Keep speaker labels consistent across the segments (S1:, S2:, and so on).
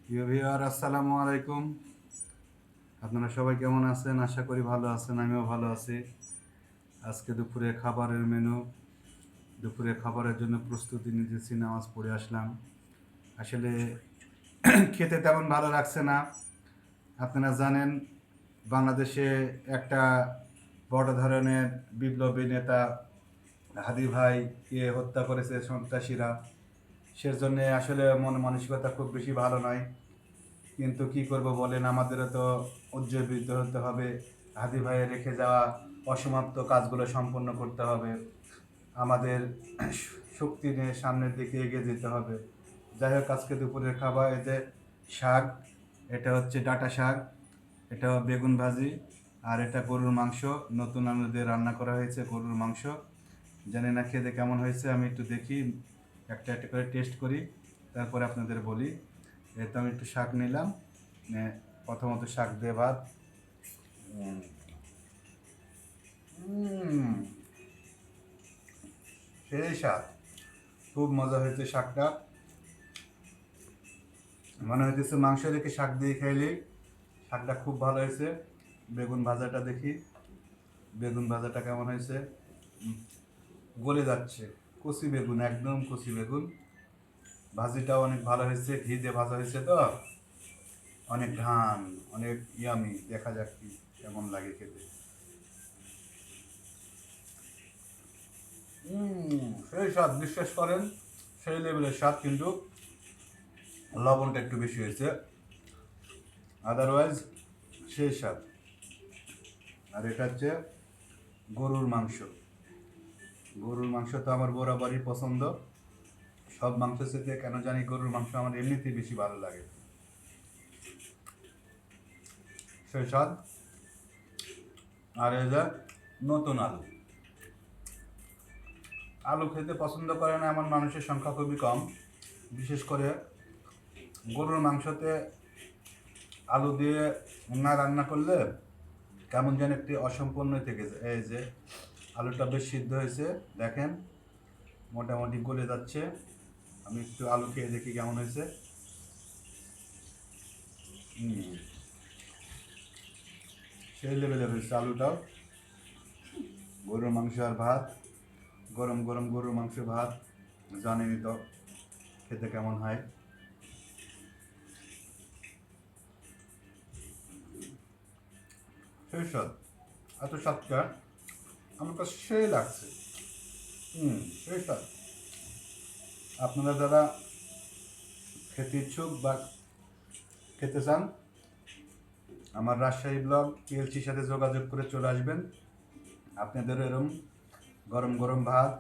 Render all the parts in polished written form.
S1: প্রিয় ভিউয়ার আসসালামু আলাইকুম। আপনারা সবাই কেমন আছেন? আশা করি ভালো আছেন, আমিও ভালো আছি। আজকে দুপুরে খাবারের মেনু, দুপুরে খাবারের জন্য প্রস্তুতি নিতেছি, নামাজ পড়ে আসলাম। আসলে খেতে তেমন ভালো লাগছে না। আপনারা জানেন বাংলাদেশে একটা বড় ধরনের বিপ্লবী নেতা হাদি ভাইকে হত্যা করেছে সন্ত্রাসীরা। সেজন্য আসলে মন মানসিকতা খুব বেশি ভালো নয়। কিন্তু কি করব বলেন, আমাদেরও তো উজ্জীবিত হতে হবে। হাদি ভাইয়ের রেখে যাওয়া অসমাপ্ত কাজগুলো সম্পন্ন করতে হবে। আমাদের শক্তি নিয়ে সামনের দিকে এগিয়ে যেতে হবে। যাই হোক, আজকে দুপুরের খাবার এই যে শাক, এটা হচ্ছে ডাঁটা শাক, এটা বেগুন ভাজি, আর এটা গরুর মাংস। নতুন আলু দিয়ে রান্না করা হয়েছে গরুর মাংস। জানি না খেতে কেমন হয়েছে, আমি একটু দেখি, একটা একটা করে টেস্ট করি, তারপরে আপনাদের বলি। এই তো আমি একটু শাক নিলাম, প্রথমত শাক দিয়ে ভাত। উম, উম, সেই স্বাদ, খুব মজা হয়েছে শাকটা। মনে হইতেছে মাংস রেখে শাক দিয়ে খাইলে। শাকটা খুব ভালো হয়েছে। বেগুন ভাজাটা দেখি, বেগুন ভাজাটা কেমন হয়েছে। উম, গলে যাচ্ছে, কচি বেগুন, একদম কচি বেগুন। ভাজিটাও অনেক ভালো হয়েছে, ঘি দিয়ে ভাজা হয়েছে তো অনেক ঘ্রাণ, অনেক ইয়ামি। দেখা যাক কি কেমন লাগে খেতে। সেই স্বাদ, বিশ্বাস করেন, সেই লেভেলের স্বাদ, কিন্তু লবণটা একটু বেশি হয়েছে, আদারওয়াইজ সেই স্বাদ। আর এটা হচ্ছে গরুর মাংস। গরুর মাংস তো আমার বরাবরই পছন্দ। সব মাংস থেকে কেন জানি গরুর মাংস আমার এমনিতেই বেশি ভালো লাগে। সেই স্বাদ। আর এই যে নতুন আলু, আলু খেতে পছন্দ করে না এমন মানুষের সংখ্যা খুবই কম। বিশেষ করে গরুর মাংসতে আলু দিয়ে না রান্না করলে কেমন যেন একটি অসম্পূর্ণ থেকে যায়। এই যে আলুটা বেশ সিদ্ধ হয়েছে, দেখেন মোটামুটি গলে যাচ্ছে। আমি একটু আলু খেয়ে দেখি কেমন হয়েছে। সেই লেভেলের হয়েছে আলুটাও। গরুর মাংস আর ভাত, গরম গরম গরুর মাংস ভাত, জানেনই তো খেতে কেমন হয়। সেই স্বাদ, এত স্বাদটা আমার কাছে সেই লাগছে। সেই স্বাদ। আপনারা যারা খেতে ইচ্ছুক বা খেতে চান, আমার রাজশাহী ব্লগ পিএলসির সাথে যোগাযোগ করে চলে আসবেন। আপনাদের এরম গরম গরম ভাত,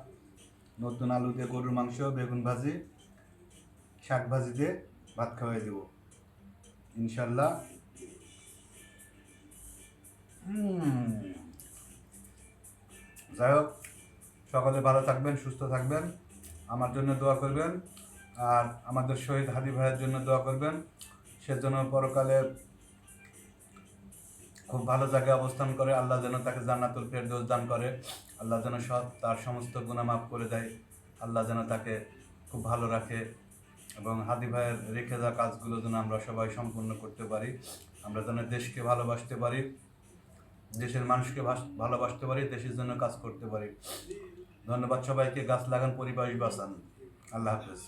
S1: নতুন আলু দিয়ে গরুর মাংস, বেগুন ভাজি, শাক ভাজি দিয়ে ভাত খাওয়াই দেবো ইনশাল্লাহ। যাই হোক, সকলে ভালো থাকবেন, সুস্থ থাকবেন, আমার জন্য দোয়া করবেন। আর আমাদের শহীদ হাদি ভাইয়ের জন্য দোয়া করবেন। সে যেন পরকালে খুব ভালো জায়গায় অবস্থান করে, আল্লাহ যেন তাকে জান্নাতুল ফেরদৌস দান করে, আল্লাহ যেন তার সমস্ত গুনাহ মাফ করে দেয়, আল্লাহ যেন তাকে খুব ভালো রাখে, এবং হাদি ভাইয়ের রেখে যাওয়া কাজগুলো যেন আমরা সবাই সম্পূর্ণ করতে পারি। আমরা যেন দেশকে ভালোবাসতে পারি, দেশের মানুষকে ভালোবাসতে পারি, দেশের জন্য কাজ করতে পারি। ধন্যবাদ সবাইকে। গাছ লাগান, পরিবেশ বাঁচান। আল্লাহ হাফেজ।